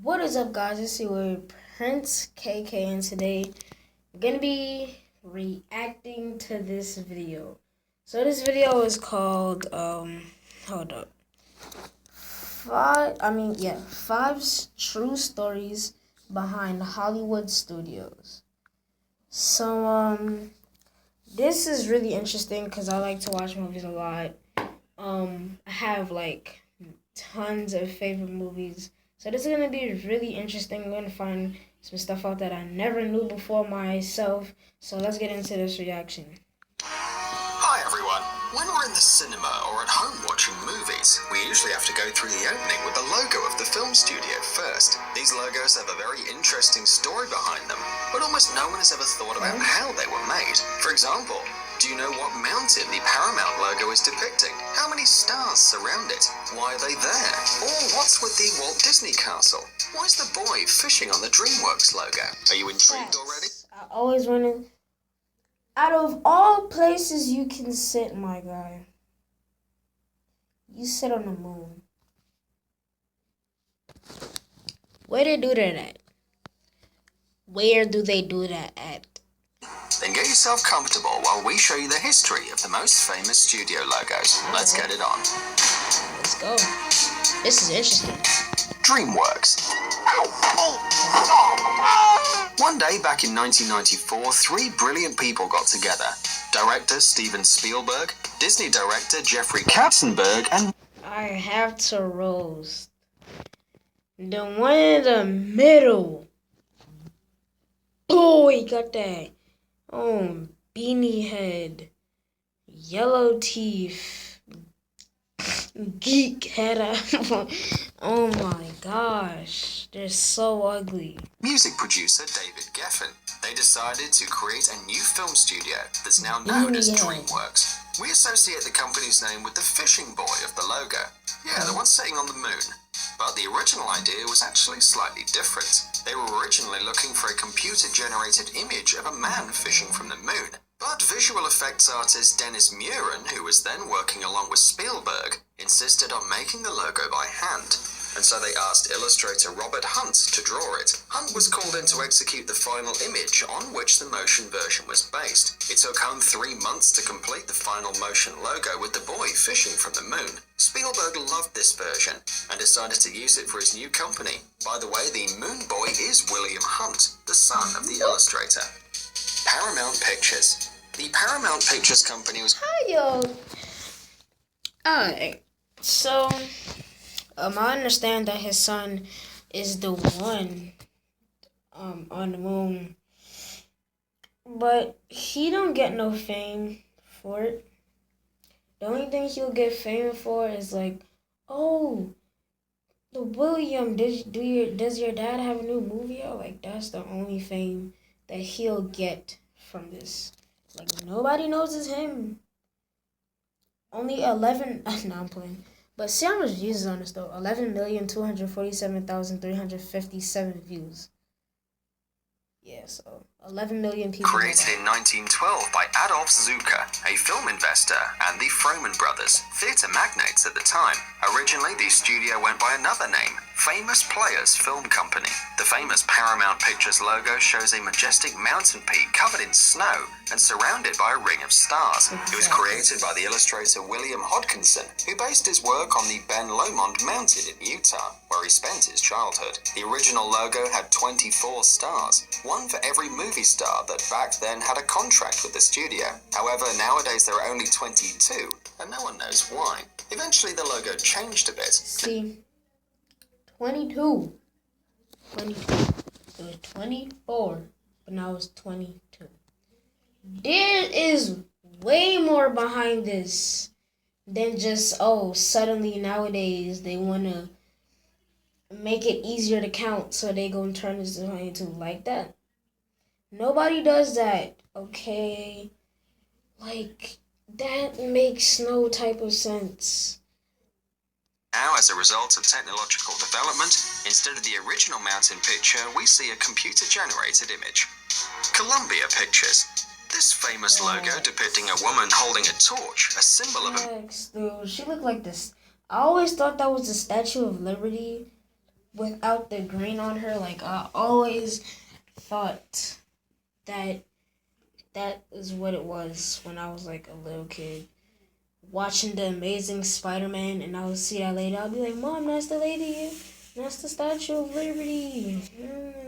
What is up, guys? It's your Prince KK, and today I'm gonna be reacting to this video. So this video is called hold up, five true stories behind Hollywood studios. So this is really interesting because I like to watch movies a lot. I have like tons of favorite movies. So this is going to be really interesting. I'm going to find some stuff out that I never knew before myself. So let's get into this reaction. Hi everyone. When we're in the cinema or at home watching movies, we usually have to go through the opening with the logo of the film studio first. These logos have a very interesting story behind them, but almost no one has ever thought about how they were made. For example, do you know what mountain the Paramount logo is depicting? How many stars surround it? Why are they there? Or what's with the Walt Disney Castle? Why is the boy fishing on the DreamWorks logo? Are you intrigued already? I always wanted, out of all places you can sit, my guy, you sit on the moon. Where they do that at? Where do they do that at? Then get yourself comfortable while we show you the history of the most famous studio logos. Let's get it on. Let's go. This is interesting. DreamWorks. One day back in 1994, three brilliant people got together. Director Steven Spielberg, Disney director Jeffrey Katzenberg, and I have to roast the one in the middle. Boy, got that beanie head, yellow teeth, geek head. Oh my gosh, they're so ugly. music producer David Geffen. They decided to create a new film studio that's now known as DreamWorks. We associate the company's name with the fishing boy of the logo. Yeah, the one sitting on the moon. But the original idea was actually slightly different. They were originally looking for a computer-generated image of a man fishing from the moon. But visual effects artist Dennis Muren, who was then working along with Spielberg, insisted on making the logo by hand. And so they asked illustrator Robert Hunt to draw it. Hunt was called in to execute the final image on which the motion version was based. It took Hunt 3 months to complete the final motion logo with the boy fishing from the moon. Spielberg loved this version and decided to use it for his new company. By the way, the moon boy is William Hunt, the son of the illustrator. Paramount Pictures. The Paramount Pictures company was... Hi, yo. Alright, so... I understand that his son is the one on the moon, but he don't get no fame for it. The only thing he'll get fame for is like, oh, the William, does your dad have a new movie out? Like, that's the only fame that he'll get from this. Like, nobody knows it's him. Only 11. No, I'm playing. But see how much views is on this though. 11,247,357 views. Yeah, so 11 million people. Created in 1912 by Adolf Zucker, a film investor, and the Frohman brothers, theatre magnates at the time. Originally, the studio went by another name, Famous Players Film Company. The famous Paramount Pictures logo shows a majestic mountain peak covered in snow and surrounded by a ring of stars. It was created by the illustrator William Hodgkinson, who based his work on the Ben Lomond Mountain in Utah, where he spent his childhood. The original logo had 24 stars, one for every movie star that back then had a contract with the studio. However, nowadays there are only 22, and no one knows why. Eventually the logo changed a bit. See, 22. It was 24, but now it's 22. There is way more behind this than just, oh, suddenly nowadays they want to make it easier to count, so they gonna turn this to 22 like that. Nobody does that, okay? Like, that makes no type of sense. Now, as a result of technological development, instead of the original mountain picture, we see a computer-generated image. Columbia Pictures. This famous logo depicting a woman holding a torch, a symbol of a... Dude, she looked like this. I always thought that was the Statue of Liberty, without the green on her. Like, I always thought that that is what it was when I was like a little kid. Watching the Amazing Spider-Man, and I would see that lady. I'll be like, Mom, that's the lady. That's the Statue of Liberty.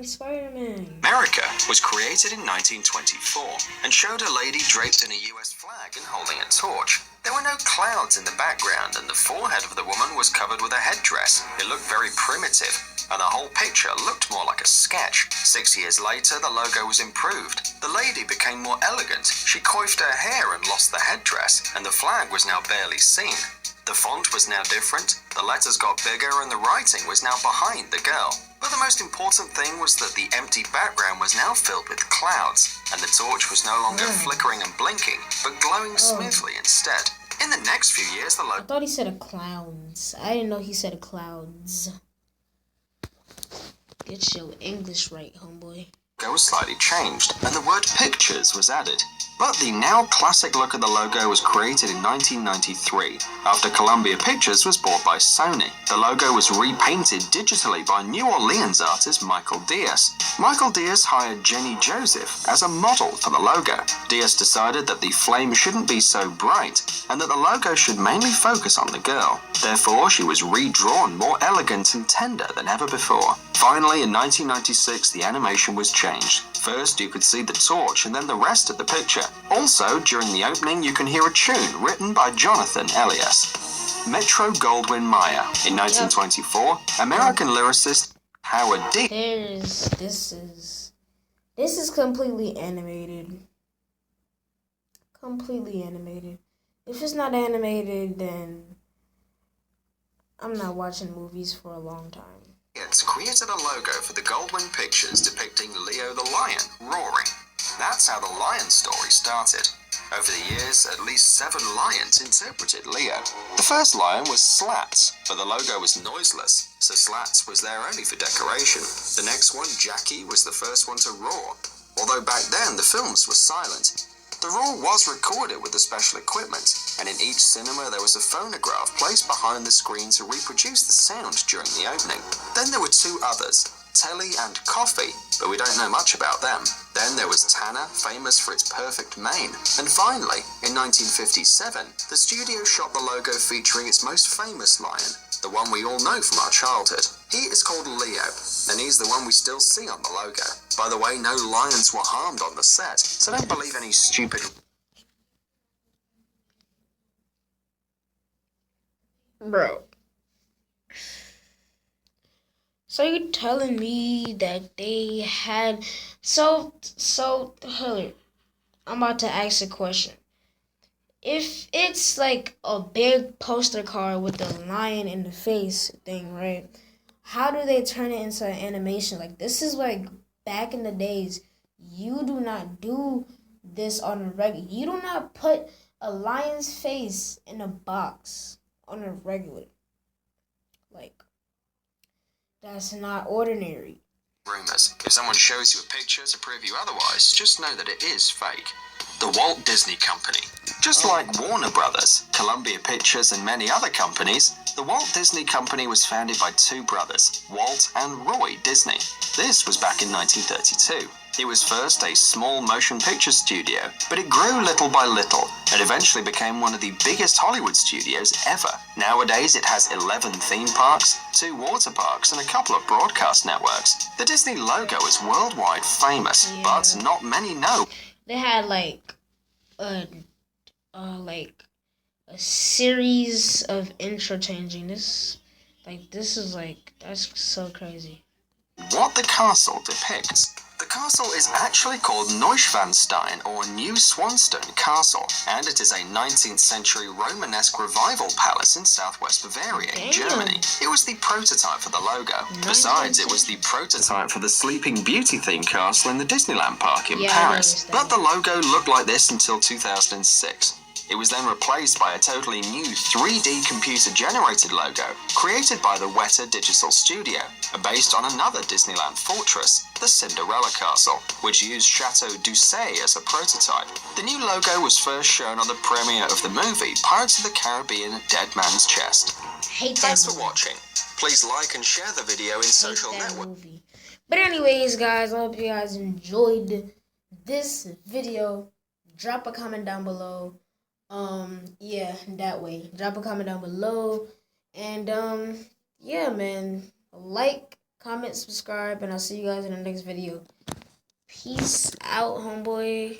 Spider-Man. America was created in 1924 and showed a lady draped in a US flag and holding a torch. There were no clouds in the background, and the forehead of the woman was covered with a headdress. It looked very primitive, and the whole picture looked more like a sketch. 6 years later, the logo was improved. The lady became more elegant. She coiffed her hair and lost the headdress, and the flag was now barely seen. The font was now different, the letters got bigger, and the writing was now behind the girl. But the most important thing was that the empty background was now filled with clouds, and the torch was no longer flickering and blinking, but glowing smoothly instead. In the next few years, the I thought he said a clowns. I didn't know he said a clouds. Get your English right, homeboy. logo was slightly changed, and the word pictures was added. But the now classic look of the logo was created in 1993, after Columbia Pictures was bought by Sony. The logo was repainted digitally by New Orleans artist Michael Diaz. Michael Diaz hired Jenny Joseph as a model for the logo. Diaz decided that the flame shouldn't be so bright, and that the logo should mainly focus on the girl. Therefore, she was redrawn more elegant and tender than ever before. Finally, in 1996, the animation was changed. First, you could see the torch and then the rest of the picture. Also, during the opening, you can hear a tune written by Jonathan Elias. Metro-Goldwyn-Mayer. In 1924, American lyricist Howard D. This is completely animated. Completely animated. If it's not animated, then I'm not watching movies for a long time. It's created a logo for the Goldwyn Pictures depicting Leo the lion roaring. That's how the lion story started. Over the years, at least 7 lions interpreted Leo. The first lion was Slats, but the logo was noiseless, so Slats was there only for decoration. The next one, Jackie, was the first one to roar, although back then the films were silent. The roar was recorded with the special equipment, and in each cinema there was a phonograph placed behind the screen to reproduce the sound during the opening. Then there were 2 others, Telly and Coffee, but we don't know much about them. Then there was Tanner, famous for its perfect mane. And finally, in 1957, the studio shot the logo featuring its most famous lion, the one we all know from our childhood. He is called Leo, and he's the one we still see on the logo. By the way, no lions were harmed on the set, so don't believe any stupid... Bro. So you're telling me that they had... So, Hillary, I'm about to ask a question. If it's like a big poster card with the lion in the face thing, right? How do they turn it into an animation? Like, this is like back in the days. You do not do this on a regular. You do not put a lion's face in a box on a regular. Like, that's not ordinary. Rumors. If someone shows you a picture to prove you otherwise, just know that it is fake. The Walt Disney Company. Just like Warner Brothers, Columbia Pictures, and many other companies, the Walt Disney Company was founded by 2 brothers, Walt and Roy Disney. This was back in 1932. It was first a small motion picture studio, but it grew little by little and eventually became one of the biggest Hollywood studios ever. Nowadays, it has 11 theme parks, 2 water parks, and a couple of broadcast networks. The Disney logo is worldwide famous, but not many know. They had like a series of interchanging. This is like, that's so crazy. What the castle depicts. The castle is actually called Neuschwanstein, or New Swanstone Castle, and it is a 19th century Romanesque revival palace in southwest Bavaria in Germany. It was the prototype for the logo. Besides, it was the prototype for the Sleeping Beauty themed castle in the Disneyland park in Paris. But the logo looked like this until 2006. It was then replaced by a totally new 3D computer-generated logo created by the Weta Digital Studio, based on another Disneyland fortress, the Cinderella Castle, which used Chateau Doucet as a prototype. The new logo was first shown on the premiere of the movie Pirates of the Caribbean: Dead Man's Chest. Hate that Thanks for movie. watching. Please like and share the video in social Hate that networks. movie. But anyways, guys, I hope you guys enjoyed this video. Drop a comment down below. Yeah, that way. Drop a comment down below. And yeah, man. Like, comment, subscribe, and I'll see you guys in the next video. Peace out, homeboy.